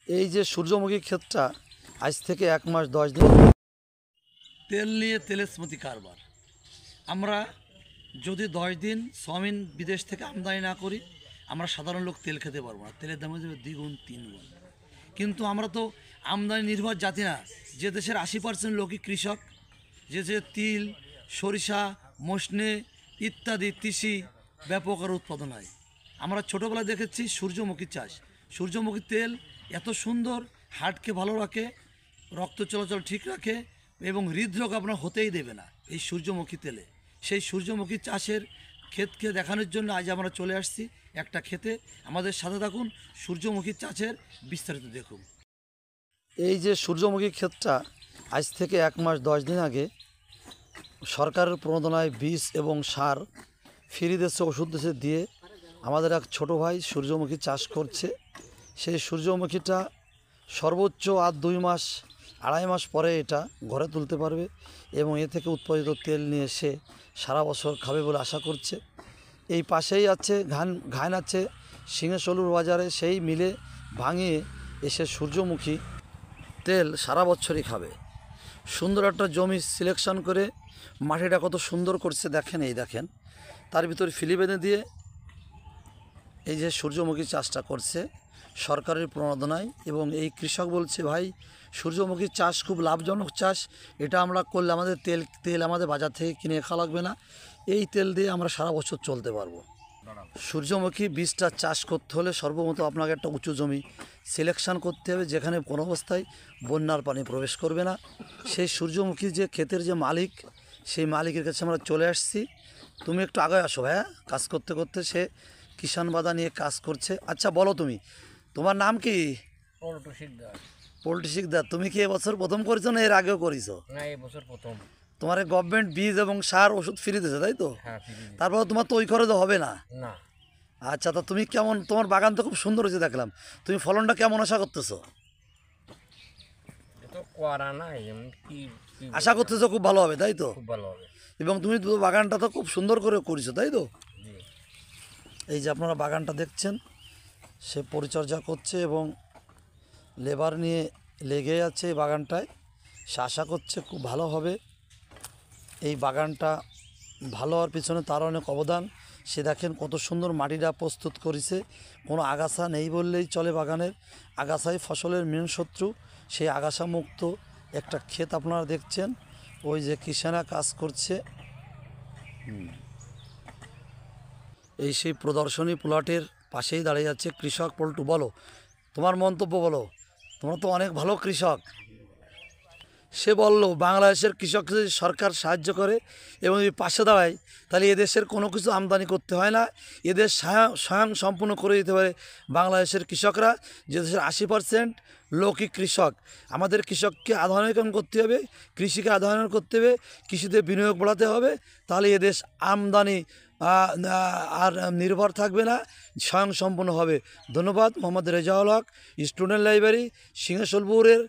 এই যে সূর্যমুখী ক্ষেতটা আজ থেকে 1 মাস 10 দিন তেল নিয়ে তেলস্মতি কারবার। আমরা যদি 10 দিন সয়াবিন বিদেশ থেকে আমদানি না করি, আমরা সাধারণ লোক তেল খেতে পারবো না। তেলের দাম হয়ে যাবে 2 গুণ 3 গুণ। কিন্তু আমরা তো আমদানি নির্ভর জাতি না। যে দেশের 80% লোকই কৃষক, যে তিল, সরিষা, মসনে ইত্যাদি তিসি ব্যাপক আকারে উৎপাদন হয়। আমরা ছোটোবেলায় দেখেছি সূর্যমুখী চাষ। সূর্যমুখী তেল এত সুন্দর, হার্টকে ভালো রাখে, রক্ত চলাচল ঠিক রাখে এবং হৃদরোগ আপনার হতেই দেবে না এই সূর্যমুখী তেলে। সেই সূর্যমুখী চাষের ক্ষেতকে দেখানোর জন্য আজ আমরা চলে আসছি একটা ক্ষেতে। আমাদের সাথে থাকুন, সূর্যমুখী চাষের বিস্তারিত দেখুন। এই যে সূর্যমুখী ক্ষেতটা আজ থেকে 1 মাস 10 দিন আগে সরকারের প্রণোদনায় বীজ এবং সার ফ্রি দেশে ওষুধ দেশে দিয়ে আমাদের এক ছোটো ভাই সূর্যমুখী চাষ করছে। সেই সূর্যমুখীটা সর্বোচ্চ আর 2 মাস 2.5 মাস পরে এটা ঘরে তুলতে পারবে এবং এ থেকে উৎপাদিত তেল নিয়ে সে সারা বছর খাবে বলে আশা করছে। এই পাশেই আছে ঘান আছে সিংহেশ্বলুর বাজারে, সেই মিলে ভাঙিয়ে এসে সূর্যমুখী তেল সারা বছরই খাবে। সুন্দর একটা জমি সিলেকশন করে মাটিটা কত সুন্দর করছে দেখেন। এই দেখেন, তার ভিতরে ফিলি বেঁধে দিয়ে এই যে সূর্যমুখী চাষটা করছে সরকারের প্রণোদনায়। এবং এই কৃষক বলছে, ভাই সূর্যমুখী চাষ খুব লাভজনক চাষ, এটা আমরা করলে আমাদের তেল আমাদের বাজার থেকে কিনে খাওয়া লাগবে না, এই তেল দিয়ে আমরা সারা বছর চলতে পারবো। সূর্যমুখী বীজটা চাষ করতে হলে সর্বপ্রথম আপনাকে একটা উঁচু জমি সিলেকশন করতে হবে, যেখানে কোনো অবস্থায় বন্যার পানি প্রবেশ করবে না। সেই সূর্যমুখী যে ক্ষেতের যে মালিক, সেই মালিকের কাছে আমরা চলে আসছি। তুমি একটু আগে আসো ভাইয়া, কাজ করতে করতে সে কিষাণ বাধা নিয়ে কাজ করছে। আচ্ছা বলো, তোমার নাম কি? পল্টু শিকদার। তুমি কি এবছর প্রথম করেছো না এর আগেও করেছো? না, এবছর প্রথম। তোমার গভর্নমেন্ট বীজ এবং সার ওষুধ ফ্রি দিয়েছে, তাই তো? হ্যাঁ, তারপর তোমার তো ওই খরচ হবে না? না। আচ্ছা, তা তুমি কেমন, তোমার বাগান তো খুব সুন্দর হয়েছে দেখলাম, তুমি ফলনটা কেমন আশা করতেছো? আশা করতেছো খুব ভালো হবে, তাই তো? খুব ভালো হবে। এবং তুমি তো বাগানটা তো খুব সুন্দর করে করেছো, তাই তো? এই যে আপনারা বাগানটা দেখছেন, সে পরিচর্যা করছে এবং লেবার নিয়ে লেগে আছে এই বাগানটায়। সে আশা করছে খুব ভালো হবে। এই বাগানটা ভালো হওয়ার পিছনে তার অনেক অবদান। সে দেখেন কত সুন্দর মাটিটা প্রস্তুত করেছে, কোনো আগাছা নেই বললেই চলে বাগানের। আগাছাই ফসলের মেন শত্রু। সেই আগাছা মুক্ত একটা ক্ষেত আপনারা দেখছেন। ওই যে কিষাণরা কাজ করছে। এই সেই প্রদর্শনী প্লটের পাশেই দাঁড়িয়ে যাচ্ছে কৃষক। পল্টু, বলো তোমার মন্তব্য, বলো, তোমরা তো অনেক ভালো কৃষক। সে বলল, বাংলাদেশের কৃষককে যদি সরকার সাহায্য করে এবং যদি পাশে দাঁড়ায়, তাহলে এদেশের কোনো কিছু আমদানি করতে হয় না, এদের স্বয়ং সম্পূর্ণ করে দিতে পারে বাংলাদেশের কৃষকরা। যে দেশের 80% লোকই কৃষক। আমাদের কৃষককে আধুনিকরণ করতে হবে, কৃষিকে আধুনিকরণ করতে হবে, কৃষিতে বিনিয়োগ বাড়াতে হবে, তাহলে এদেশ আমদানি আর নির্ভর থাকবে না, স্বয়ং সম্পূর্ণ হবে। ধন্যবাদ। Mohammad Rezaul Haque, student library, সিংহেশ্বলপুরের।